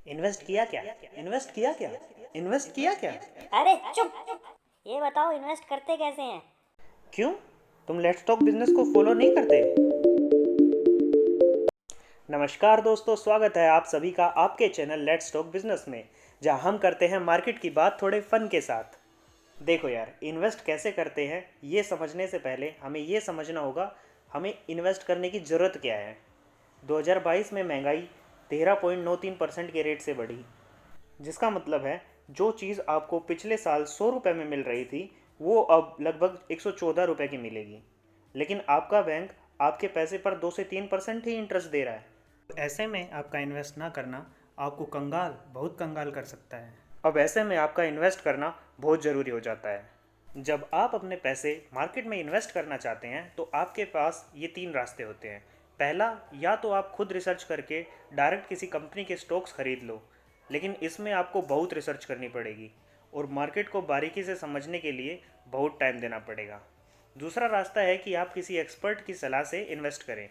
Invest किया क्या? Invest किया क्या? इन्वेस्ट किया क्या? अरे चुप। ये बताओ इन्वेस्ट करते कैसे हैं? क्यों? तुम लेट्स टॉक बिजनेस को फॉलो नहीं करते? नमस्कार दोस्तों, स्वागत है आप सभी का आपके चैनल लेट्स टॉक बिजनेस में, जहां हम करते हैं मार्केट की बात थोड़े फन के साथ। देखो यार, इन्वेस्ट कैसे करते हैं ये समझने से पहले हमें ये समझना होगा हमें इन्वेस्ट करने की ज़रूरत क्या है। 2022 में महंगाई 13.93% के रेट से बढ़ी, जिसका मतलब है जो चीज़ आपको पिछले साल 100 रुपये में मिल रही थी वो अब लगभग 114 रुपये की मिलेगी। लेकिन आपका बैंक आपके पैसे पर 2 से 3% ही इंटरेस्ट दे रहा है। ऐसे में आपका इन्वेस्ट ना करना आपको कंगाल, बहुत कंगाल कर सकता है। अब ऐसे में आपका इन्वेस्ट करना बहुत ज़रूरी हो जाता है। जब आप अपने पैसे मार्केट में इन्वेस्ट करना चाहते हैं तो आपके पास ये 3 रास्ते होते हैं। पहला, या तो आप खुद रिसर्च करके डायरेक्ट किसी कंपनी के स्टॉक्स खरीद लो, लेकिन इसमें आपको बहुत रिसर्च करनी पड़ेगी और मार्केट को बारीकी से समझने के लिए बहुत टाइम देना पड़ेगा। दूसरा रास्ता है कि आप किसी एक्सपर्ट की सलाह से इन्वेस्ट करें,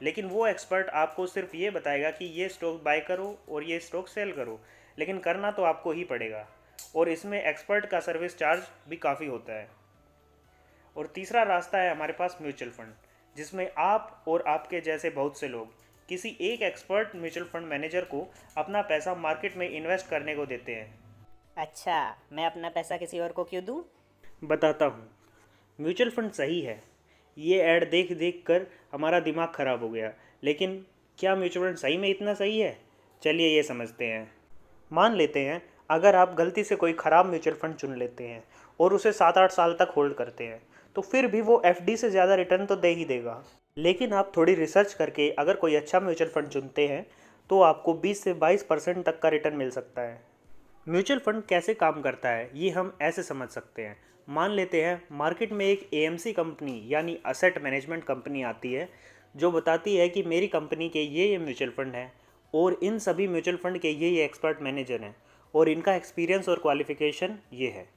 लेकिन वो एक्सपर्ट आपको सिर्फ ये बताएगा कि ये स्टॉक बाय करो और ये स्टॉक सेल करो, लेकिन करना तो आपको ही पड़ेगा और इसमें एक्सपर्ट का सर्विस चार्ज भी काफ़ी होता है। और तीसरा रास्ता है हमारे पास म्यूचुअल फंड, जिसमें आप और आपके जैसे बहुत से लोग किसी एक एक्सपर्ट म्यूचुअल फंड मैनेजर को अपना पैसा मार्केट में इन्वेस्ट करने को देते हैं। अच्छा, मैं अपना पैसा किसी और को क्यों दूं? बताता हूँ। म्यूचुअल फंड सही है, ये ऐड देख देख कर हमारा दिमाग ख़राब हो गया, लेकिन क्या म्यूचुअल फंड सही में इतना सही है? चलिए ये समझते हैं। मान लेते हैं अगर आप गलती से कोई ख़राब म्यूचुअल फंड चुन लेते हैं और उसे 7-8 साल तक होल्ड करते हैं, तो फिर भी वो एफडी से ज़्यादा रिटर्न तो दे ही देगा। लेकिन आप थोड़ी रिसर्च करके अगर कोई अच्छा म्यूचुअल फंड चुनते हैं तो आपको 20 से 22% तक का रिटर्न मिल सकता है। म्यूचुअल फंड कैसे काम करता है ये हम ऐसे समझ सकते हैं। मान लेते हैं मार्केट में एक एएमसी कंपनी यानी असेट मैनेजमेंट कंपनी आती है, जो बताती है कि मेरी कंपनी के ये म्यूचुअल फंड हैं और इन सभी म्यूचुअल फंड के ये एक्सपर्ट मैनेजर हैं और इनका एक्सपीरियंस और क्वालिफिकेशन ये है।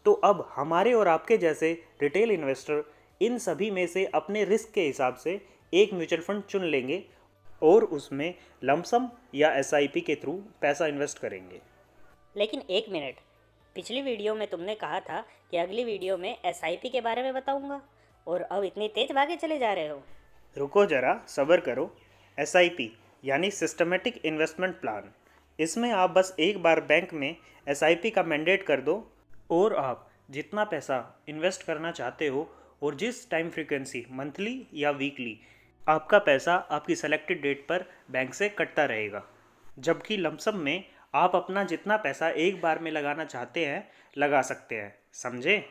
तो अब हमारे और आपके जैसे रिटेल इन्वेस्टर इन सभी में से अपने रिस्क के हिसाब से एक म्यूचुअल फंड चुन लेंगे और उसमें लमसम या एसआईपी के थ्रू पैसा इन्वेस्ट करेंगे। लेकिन एक मिनट, पिछली वीडियो में तुमने कहा था कि अगली वीडियो में एसआईपी के बारे में बताऊंगा, और अब इतनी तेज भागे चले जा रहे हो। रुको ज़रा, सब्र करो। एसआईपी यानी सिस्टमेटिक इन्वेस्टमेंट प्लान। इसमें आप बस एक बार बैंक में एसआईपी का मैंडेट कर दो और आप जितना पैसा इन्वेस्ट करना चाहते हो और जिस टाइम फ्रीक्वेंसी, मंथली या वीकली, आपका पैसा आपकी सेलेक्टेड डेट पर बैंक से कटता रहेगा। जबकि लमसम में आप अपना जितना पैसा एक बार में लगाना चाहते हैं लगा सकते हैं। समझे?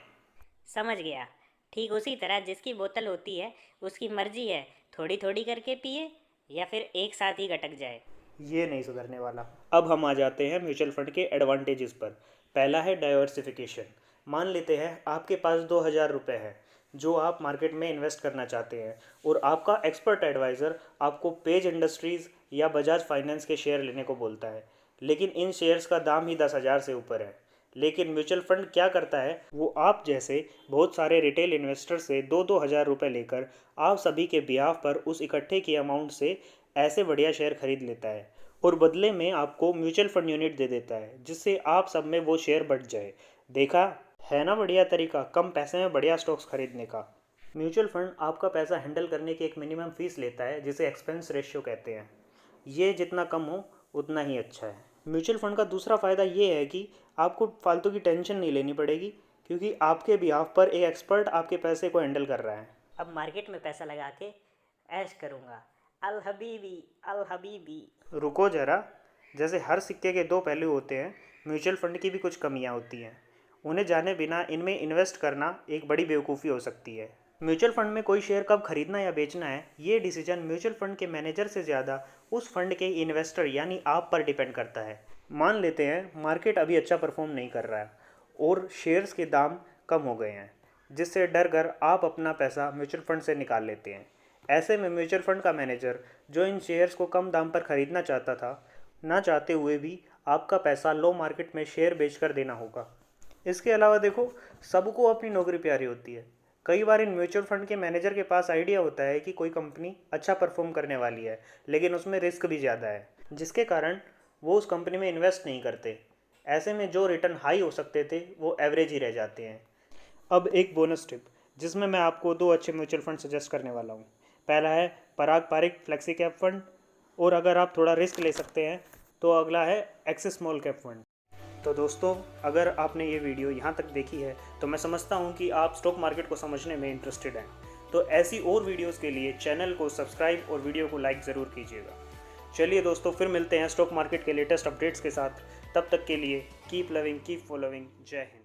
समझ गया। ठीक उसी तरह जिसकी बोतल होती है उसकी मर्जी है, थोड़ी थोड़ी करके पिए या फिर एक साथ ही गटक जाए। ये नहीं सुधरने वाला। अब हम आ जाते हैं म्यूचुअल फंड के एडवांटेजेस पर। पहला है डाइवर्सिफिकेशन। मान लेते हैं आपके पास 2000 रुपये है जो आप मार्केट में इन्वेस्ट करना चाहते हैं और आपका एक्सपर्ट एडवाइज़र आपको पेज इंडस्ट्रीज़ या बजाज फाइनेंस के शेयर लेने को बोलता है, लेकिन इन शेयर्स का दाम ही 10,000 से ऊपर है। लेकिन म्यूचुअल फंड क्या करता है, वो आप जैसे बहुत सारे रिटेल इन्वेस्टर से 2-2 हज़ार रुपये लेकर आप सभी के बिहाफ पर उस इकट्ठे की अमाउंट से ऐसे बढ़िया शेयर खरीद लेता है और बदले में आपको म्यूचुअल फंड यूनिट दे देता है, जिससे आप सब में वो शेयर बढ़ जाए। देखा है ना बढ़िया तरीका कम पैसे में बढ़िया स्टॉक्स खरीदने का। म्यूचुअल फंड आपका पैसा हैंडल करने की एक मिनिमम फीस लेता है, जिसे एक्सपेंस रेशियो कहते हैं। ये जितना कम हो उतना ही अच्छा है। म्यूचुअल फंड का दूसरा फ़ायदा ये है कि आपको फालतू की टेंशन नहीं लेनी पड़ेगी, क्योंकि आपके बिहाफ पर एक एक्सपर्ट आपके पैसे को हैंडल कर रहा है। अब मार्केट में पैसा लगा के ऐश करूंगा। अल हबीबी, अल हबीबी। रुको ज़रा, जैसे हर सिक्के के दो पहलू होते हैं, म्यूचुअल फंड की भी कुछ कमियां होती हैं। उन्हें जाने बिना इनमें इन्वेस्ट करना एक बड़ी बेवकूफ़ी हो सकती है। म्यूचुअल फंड में कोई शेयर कब खरीदना या बेचना है, ये डिसीजन म्यूचुअल फंड के मैनेजर से ज़्यादा उस फंड के इन्वेस्टर यानी आप पर डिपेंड करता है। मान लेते हैं मार्केट अभी अच्छा परफॉर्म नहीं कर रहा है और शेयर्स के दाम कम हो गए हैं, जिससे डर कर आप अपना पैसा म्यूचुअल फंड से निकाल लेते हैं। ऐसे में म्यूचुअल फंड का मैनेजर, जो इन शेयर्स को कम दाम पर खरीदना चाहता था, ना चाहते हुए भी आपका पैसा लो मार्केट में शेयर बेचकर देना होगा। इसके अलावा देखो, सबको अपनी नौकरी प्यारी होती है। कई बार इन म्यूचुअल फंड के मैनेजर के पास आइडिया होता है कि कोई कंपनी अच्छा परफॉर्म करने वाली है, लेकिन उसमें रिस्क भी ज़्यादा है, जिसके कारण वो उस कंपनी में इन्वेस्ट नहीं करते। ऐसे में जो रिटर्न हाई हो सकते थे वो एवरेज ही रह जाते हैं। अब एक बोनस टिप जिसमें मैं आपको 2 अच्छे म्यूचुअल फंड सजेस्ट करने वाला हूँ। पहला है पराग पारिक फ्लेक्सी कैप फंड, और अगर आप थोड़ा रिस्क ले सकते हैं तो अगला है एक्सिस स्मॉल कैप फंड। तो दोस्तों, अगर आपने ये वीडियो यहाँ तक देखी है तो मैं समझता हूँ कि आप स्टॉक मार्केट को समझने में इंटरेस्टेड हैं। तो ऐसी और वीडियोस के लिए चैनल को सब्सक्राइब और वीडियो को लाइक ज़रूर कीजिएगा। चलिए दोस्तों, फिर मिलते हैं स्टॉक मार्केट के लेटेस्ट अपडेट्स के साथ। तब तक के लिए कीप लविंग, कीप फॉलोइंग। जय हिंद।